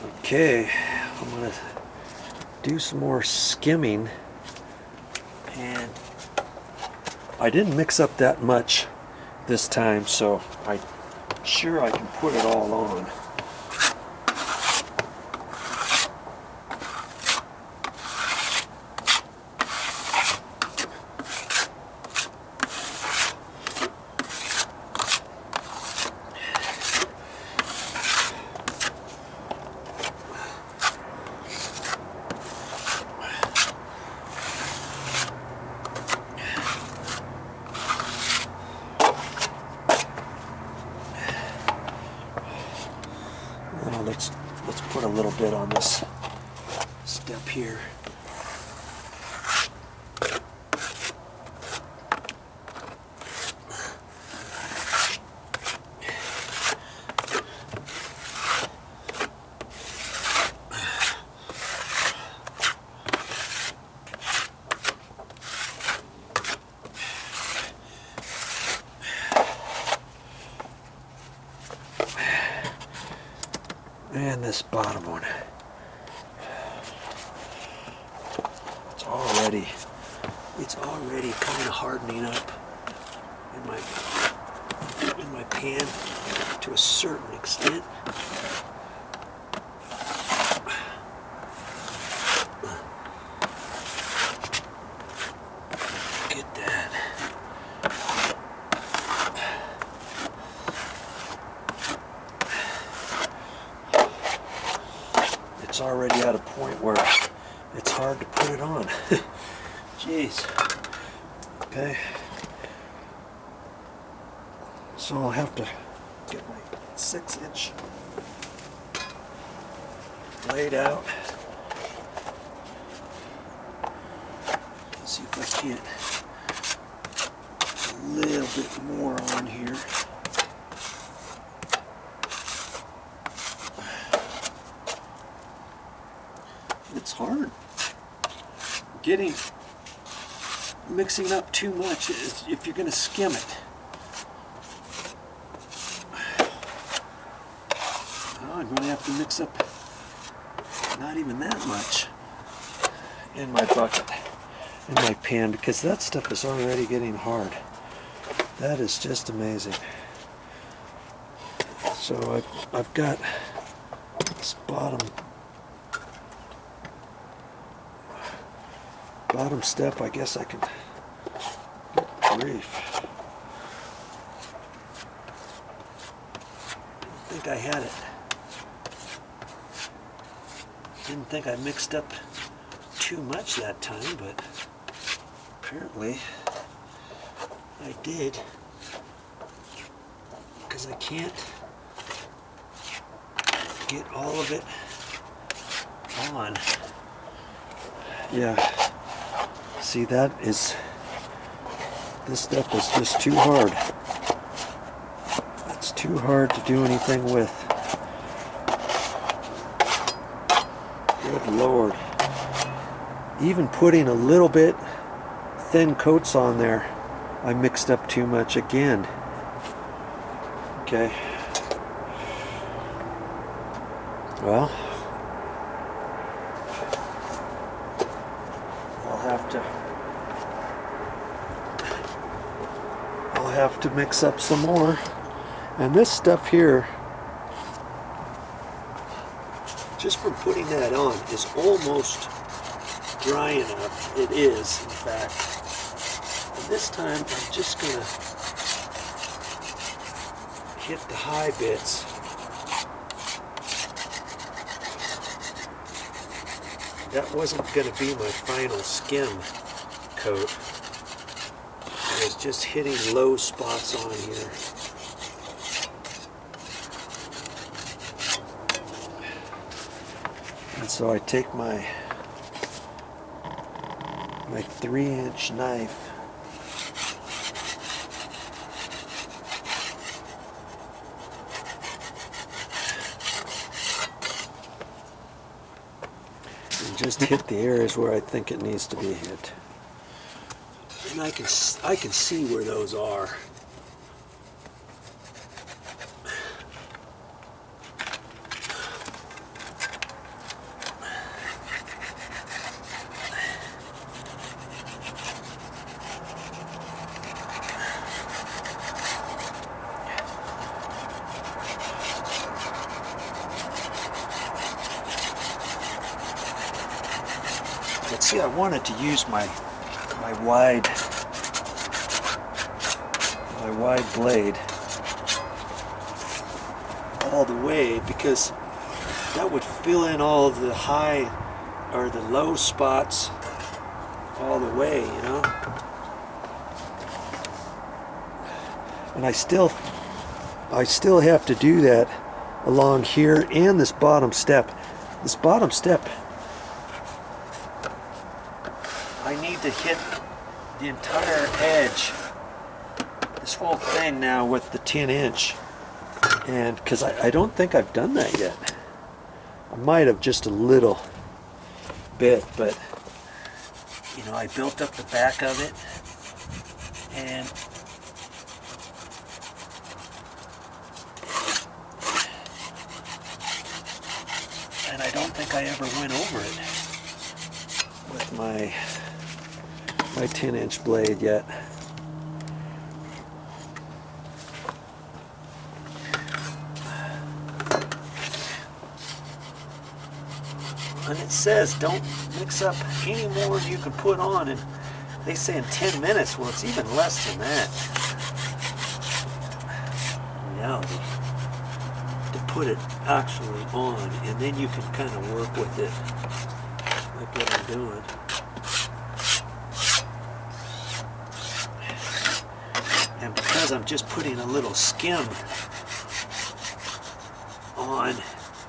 Okay, I'm going to do some more skimming, and I didn't mix up that much this time, so I'm sure I can put it all on. Let's put a little bit on this step here. And this bottom one, it's already kind of hardening up in my pan to a certain extent. Get that. It's already at a point where it's hard to put it on. Jeez. Okay. So I'll have to get my 6-inch blade out. See if I can't get a little bit more on here. It's hard mixing up too much if you're going to skim it. Oh, I'm going to have to mix up not even that much in my bucket, in my pan, because that stuff is already getting hard. That is just amazing. So I've got this bottom step. I guess I can grief. I think I had it. Didn't think I mixed up too much that time, but apparently I did, because I can't get all of it on. Yeah. See, this stuff is just too hard. It's too hard to do anything with. Good Lord. Even putting a little bit thin coats on there, I mixed up too much again. Okay. Well, I'll have to mix up some more. And this stuff here, just from putting that on, is almost dry enough. It is, in fact. And this time I'm just going to hit the high bits. That wasn't going to be my final skim coat. I was just hitting low spots on here. And so I take my 3-inch knife, and just hit the areas where I think it needs to be hit. And I can see where those are. But see, I wanted to use my wide blade all the way, because that would fill in all of the high or the low spots all the way, you know. And I still have to do that along here and this bottom step. This bottom step, I need to hit the entire edge, this whole thing now with the 10-inch. And because I don't think I've done that yet. I might have just a little bit, but you know, I built up the back of it, and I don't think I ever went over it with my 10-inch blade yet. And it says don't mix up any more than you can put on, and they say in 10 minutes. Well, it's even less than that in reality, to put it actually on, and then you can kind of work with it like what I'm doing. And because I'm just putting a little skim on,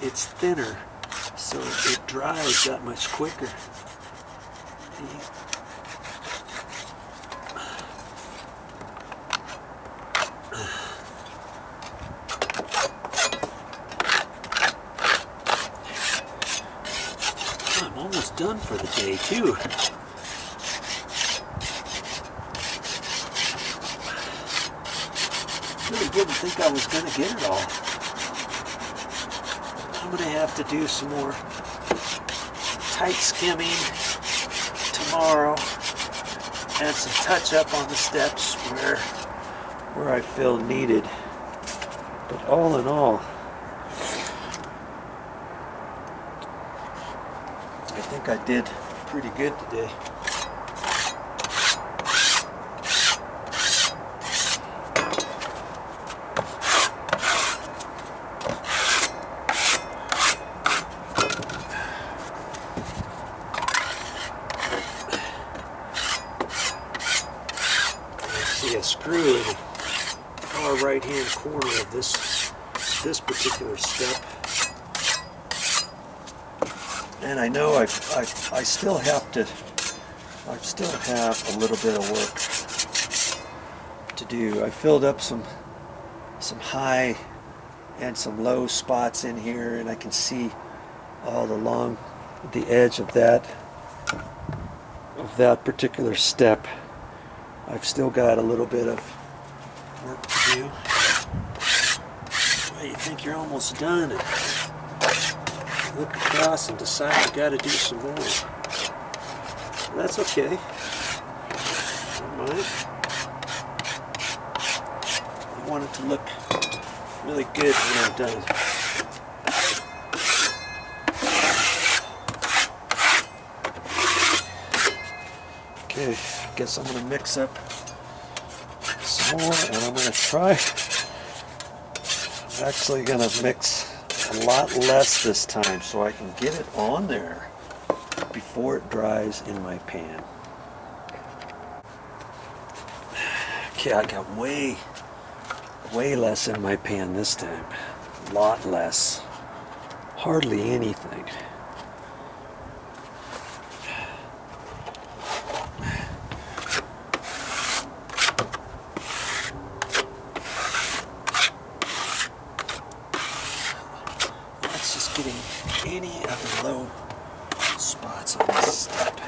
it's thinner, so it dries that much quicker. I'm almost done for the day too. Really didn't think I was going to get it all. I'm going to have to do some more tight skimming tomorrow and some touch up on the steps where I feel needed. But all in all, I think I did pretty good today. A screw in the far right hand corner of this particular step, and I know I still have a little bit of work to do. I filled up some high and some low spots in here, and I can see all along the edge of that particular step. I've still got a little bit of work to do. Well, you think you're almost done, and look across and decide you got to do some more. That's okay. Don't mind. I want it to look really good when I'm done. Okay, I guess I'm going to mix up some more, and I'm going to try. I'm actually going to mix a lot less this time so I can get it on there before it dries in my pan. Okay, I got way less in my pan this time. A lot less. Hardly anything. Getting any of the low spots on this step.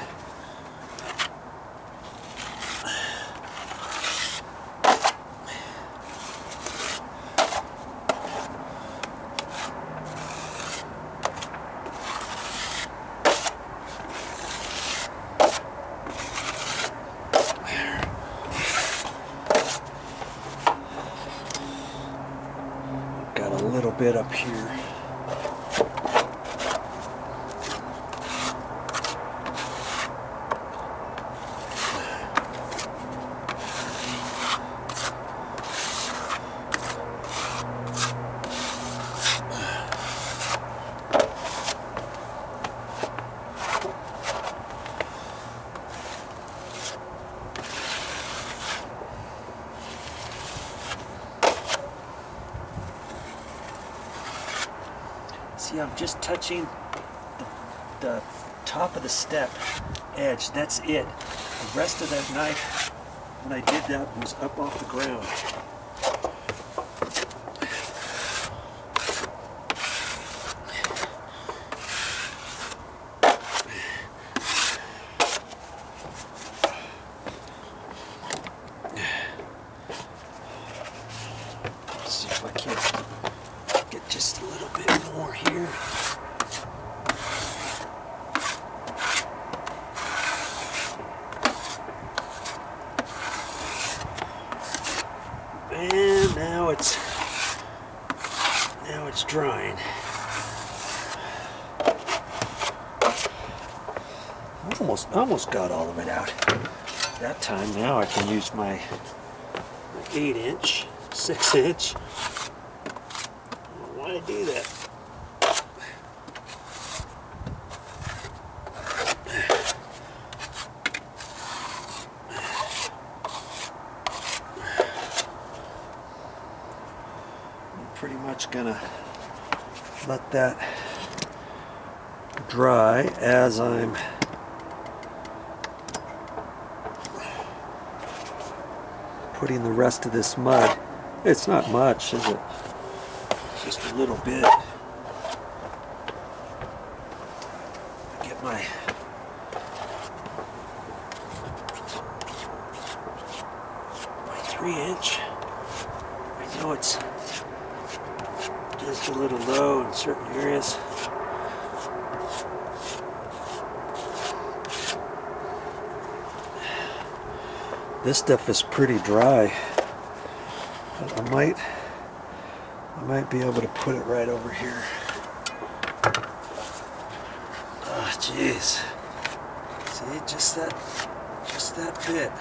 Got a little bit up here. See, I'm just touching the top of the step edge. That's it. The rest of that knife, when I did that, was up off the ground. Let's see if I can get just a little bit more here. And now it's drying. Almost got all of it out. That time now I can use my 8-inch, 6-inch. I don't know why I do that. Pretty much gonna let that dry as I'm putting the rest of this mud. It's not much, is it? It's just a little bit. Get my my 3-inch. I know it's just a little low in certain areas. This stuff is pretty dry. But I might be able to put it right over here. Oh, jeez. See, just that bit.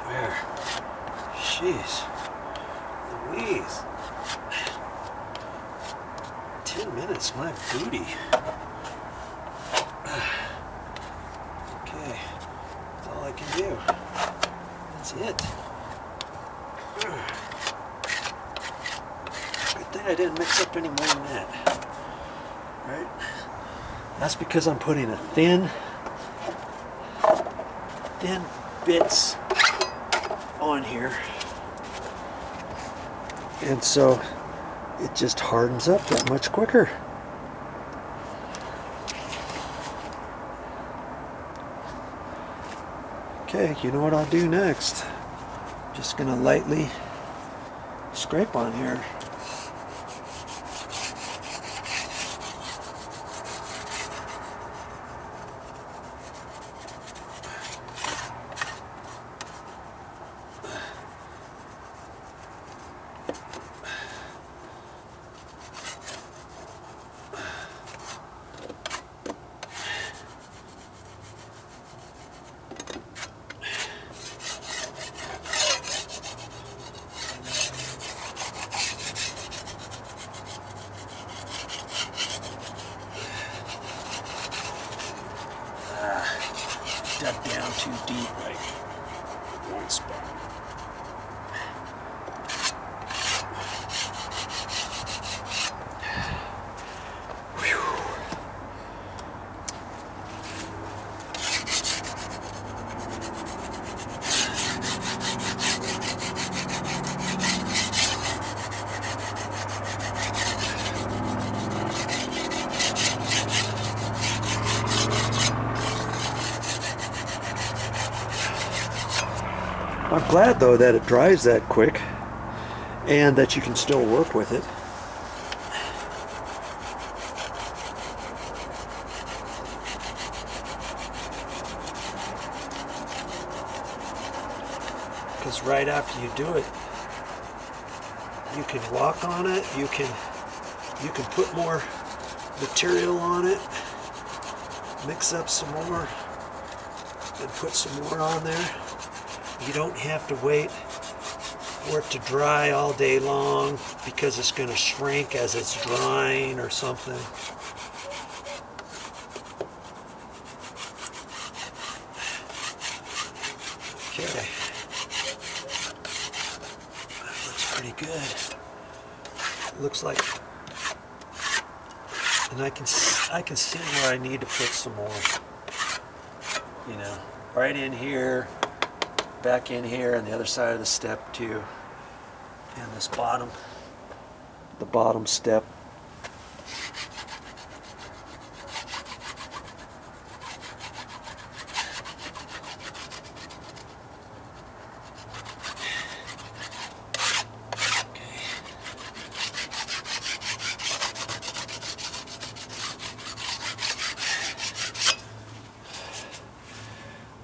There. Jeez. Louise. 10 minutes, my booty. Okay. That's all I can do. That's it. Good thing I didn't mix up any more than that. Right? That's because I'm putting a thin bits on here, and so it just hardens up that much quicker. Okay, you know what I'll do next? Just gonna lightly scrape on here. Dug down too deep, right? One spot. I'm glad though that it dries that quick and that you can still work with it. Because right after you do it, you can walk on it, you can put more material on it, mix up some more and put some more on there. You don't have to wait for it to dry all day long because it's going to shrink as it's drying or something. Okay. That looks pretty good. It looks like, and I can see where I need to put some more. You know, right in here, back in here, and the other side of the step too. And this bottom, the bottom step.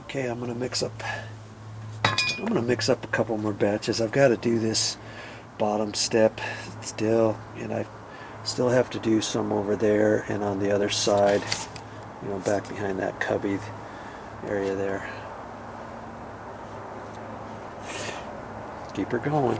Okay, I'm gonna mix up a couple more batches. I've got to do this bottom step still, and I still have to do some over there and on the other side, you know, back behind that cubby area there. Keep her going.